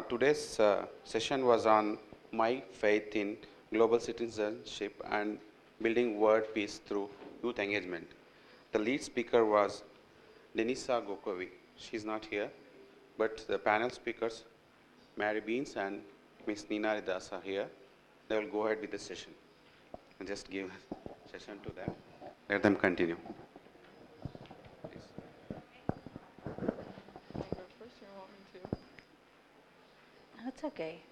Today's session was on my faith in global citizenship and building world peace through youth engagement. The lead speaker was Denisa Gokovic. She's not here, but the panel speakers, Mary Beans and Ms. Nina Das are here. They will go ahead with the session. And just give session to them. Let them continue. That's okay.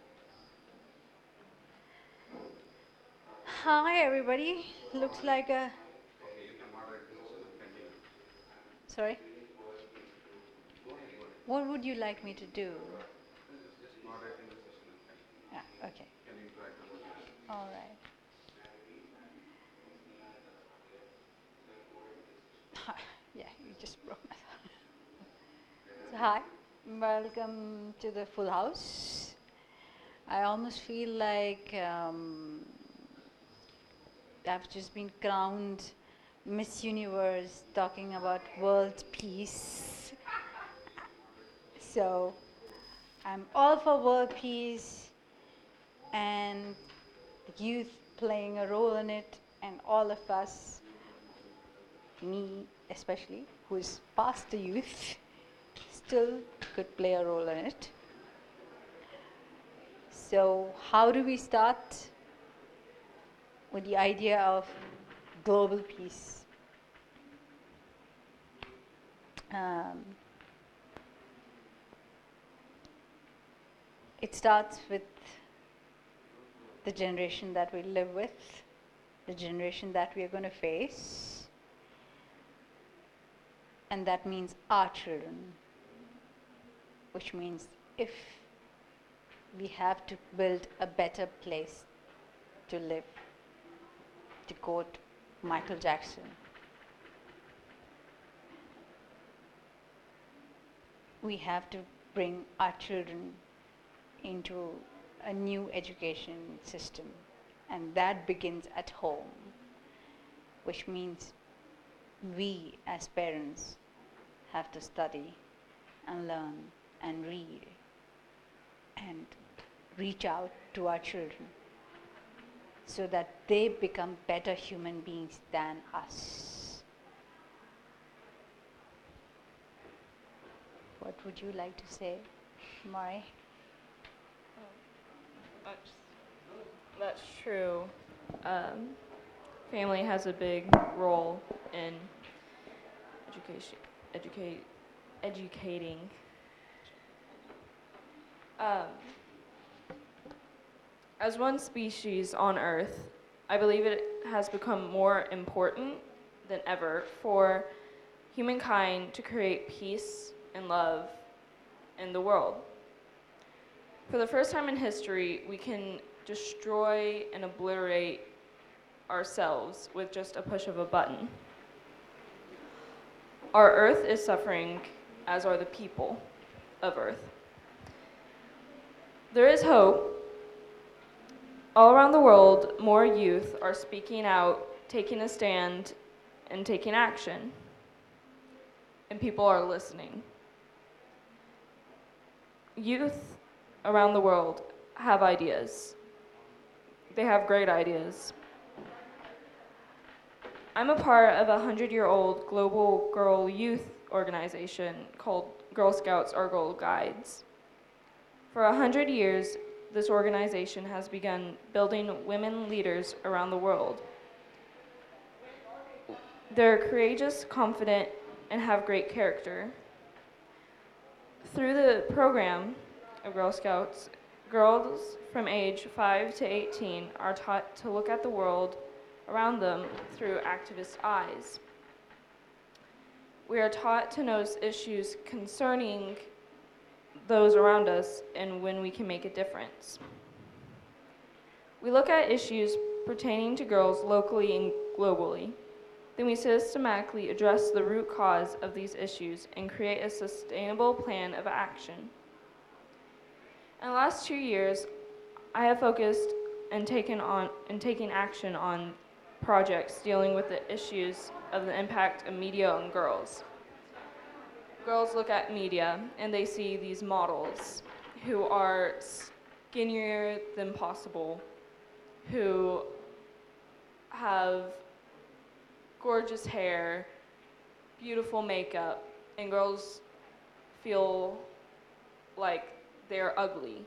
Hi, everybody. Looks like a... Sorry? What would you like me to do? Yeah, okay. All right. Yeah, you just broke my thumb. So, hi. Welcome to the Full House. I almost feel like I've just been crowned Miss Universe talking about world peace. So I'm all for world peace and youth playing a role in it, and all of us, me especially, who is past the youth, still could play a role in it. So how do we start with the idea of global peace? It starts with the generation that we live with, the generation that we are going to face, and that means our children, which means if we have to build a better place to live, to quote Michael Jackson, we have to bring our children into a new education system, and that begins at home, which means we as parents have to study and learn and read and reach out to our children so that they become better human beings than us. What would you like to say, Mari? That's true. Family has a big role in educating. As one species on Earth, I believe it has become more important than ever for humankind to create peace and love in the world. For the first time in history, we can destroy and obliterate ourselves with just a push of a button. Our Earth is suffering, as are the people of Earth. There is hope. All around the world, more youth are speaking out, taking a stand, and taking action. And people are listening. Youth around the world have ideas. They have great ideas. I'm a part of a 100-year-old global girl youth organization called Girl Scouts or Girl Guides. For 100 years, this organization has begun building women leaders around the world. They're courageous, confident, and have great character. Through the program of Girl Scouts, girls from age 5 to 18 are taught to look at the world around them through activist eyes. We are taught to notice issues concerning those around us and when we can make a difference. We look at issues pertaining to girls locally and globally. Then we systematically address the root cause of these issues and create a sustainable plan of action. In the last 2 years, I have focused and taken action on projects dealing with the issues of the impact of media on girls. Girls look at media and they see these models who are skinnier than possible, who have gorgeous hair, beautiful makeup, and girls feel like they're ugly.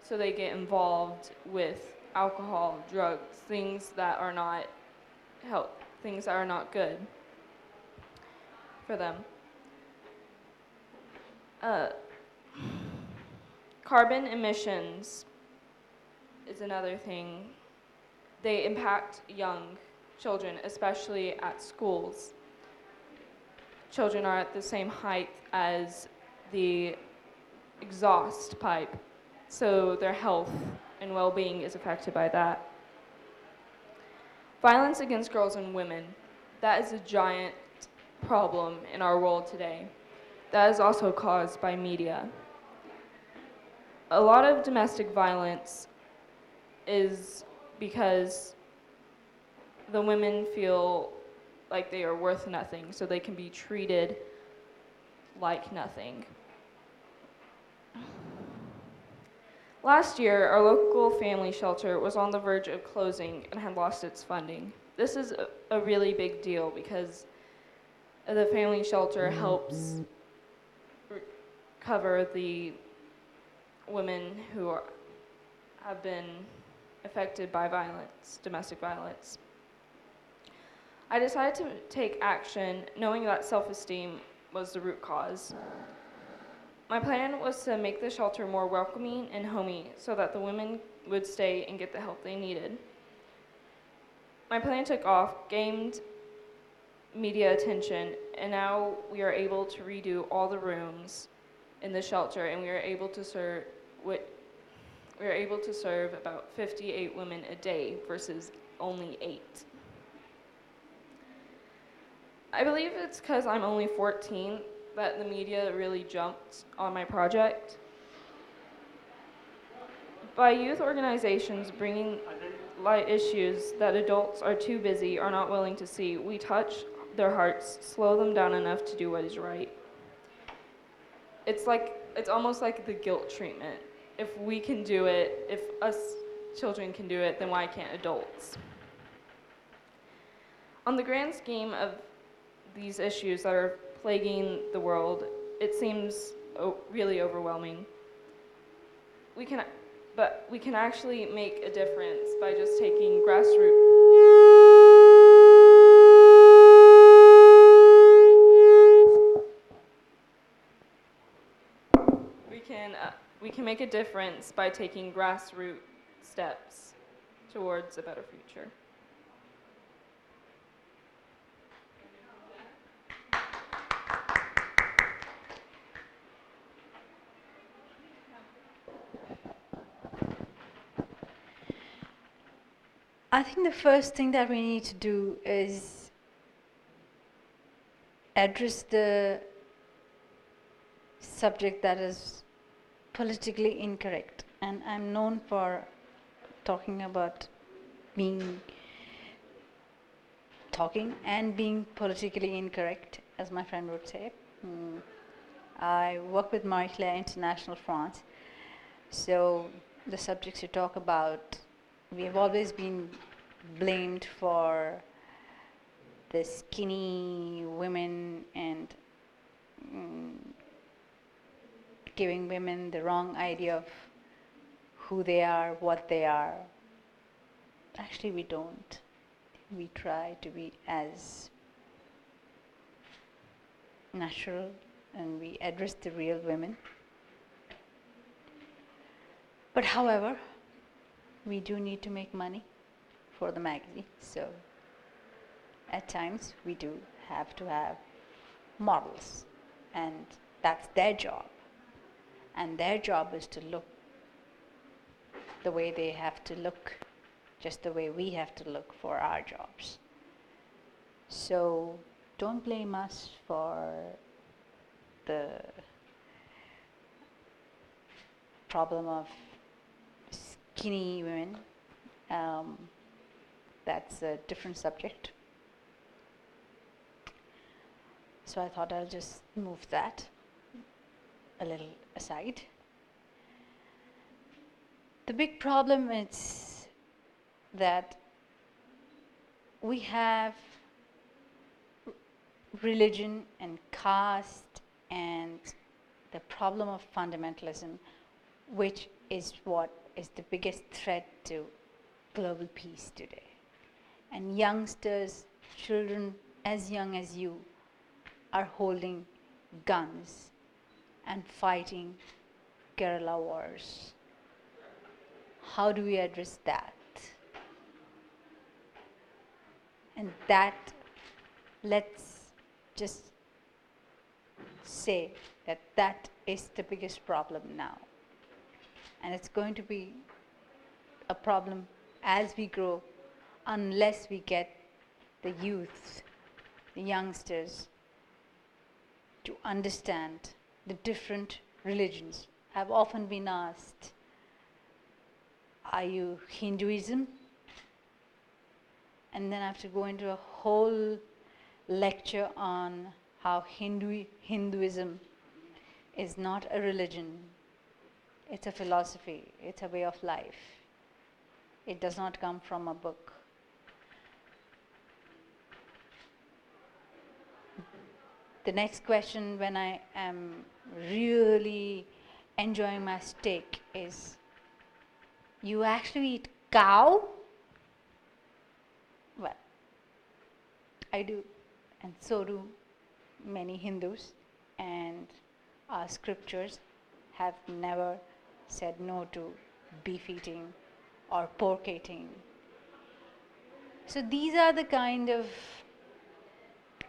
So they get involved with alcohol, drugs, things that are not things that are not good for them. Uh, Carbon emissions is another thing. They impact young children, especially at schools. Children are at the same height as the exhaust pipe, so their health and well-being is affected by that. Violence against girls and women, that is a giant problem in our world today. That is also caused by media. A lot of domestic violence is because the women feel like they are worth nothing, so they can be treated like nothing. Last year, our local family shelter was on the verge of closing and had lost its funding. This is a really big deal because the family shelter helps cover the women who have been affected by violence, domestic violence. I decided to take action knowing that self-esteem was the root cause. My plan was to make the shelter more welcoming and homey so that the women would stay and get the help they needed. My plan took off, gained media attention, and now we are able to redo all the rooms in the shelter, and we are able to serve about 58 women a day versus only 8. I believe it's because I'm only 14 that the media really jumped on my project. By youth organizations bringing light issues that adults are too busy or not willing to see, we touch their hearts, slow them down enough to do what is right. It's almost like the guilt treatment. If we can do it, if us children can do it, then why can't adults? On the grand scheme of these issues that are plaguing the world, it seems really overwhelming. We can actually make a difference by just taking grassroots. We can make a difference by taking grassroots steps towards a better future. I think the first thing that we need to do is address the subject that is politically incorrect. And I'm known for talking and being politically incorrect, as my friend would say. I work with Marie Claire International France. So the subjects you talk about, we have always been blamed for the skinny women and giving women the wrong idea of who they are, what they are. Actually, we don't. We try to be as natural and we address the real women. But however, we do need to make money for the magazine, so at times we do have to have models, and that's their job. And their job is to look the way they have to look, just the way we have to look for our jobs. So don't blame us for the problem of skinny women. That's a different subject. So I thought I'll just move that a little aside The big problem is that we have religion and caste and the problem of fundamentalism, which is what is the biggest threat to global peace today. And youngsters, children as young as you, are holding guns and fighting guerrilla wars. How do we address that? And that, let's just say that that is the biggest problem now. And it's going to be a problem as we grow unless we get the youth, the youngsters, to understand the different religions. I've often been asked, are you Hinduism? And then I have to go into a whole lecture on how Hinduism is not a religion. It's a philosophy. It's a way of life. It does not come from a book. The next question, when I am really enjoying my steak, is, you actually eat cow? Well, I do, and so do many Hindus, and our scriptures have never said no to beef eating or pork eating. So these are the kind of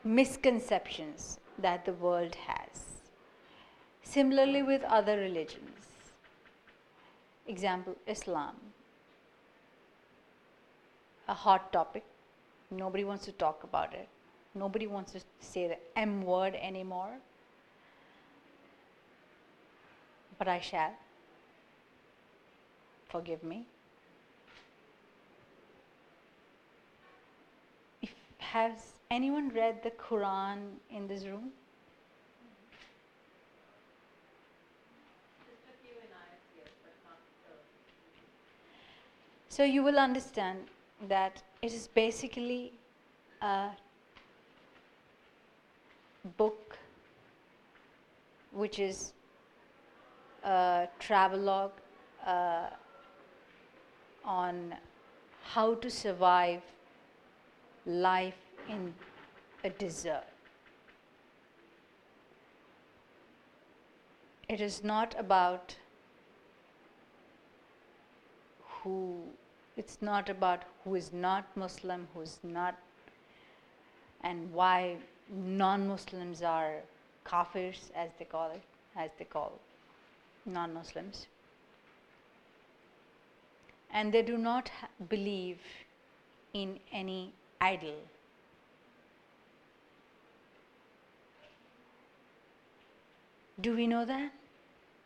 misconceptions that the world has. Similarly with other religions. Example, Islam. A hot topic. Nobody wants to talk about it. Nobody wants to say the M word anymore. But I shall. Forgive me. Has anyone read the Quran in this room? So you will understand that it is basically a book which is a travelogue on how to survive life in a desert. It is not about it's not about who is not Muslim, who is not, and why non-Muslims are kafirs, as they call it, as they call non-Muslims. And they do not believe in any idol. Do we know that?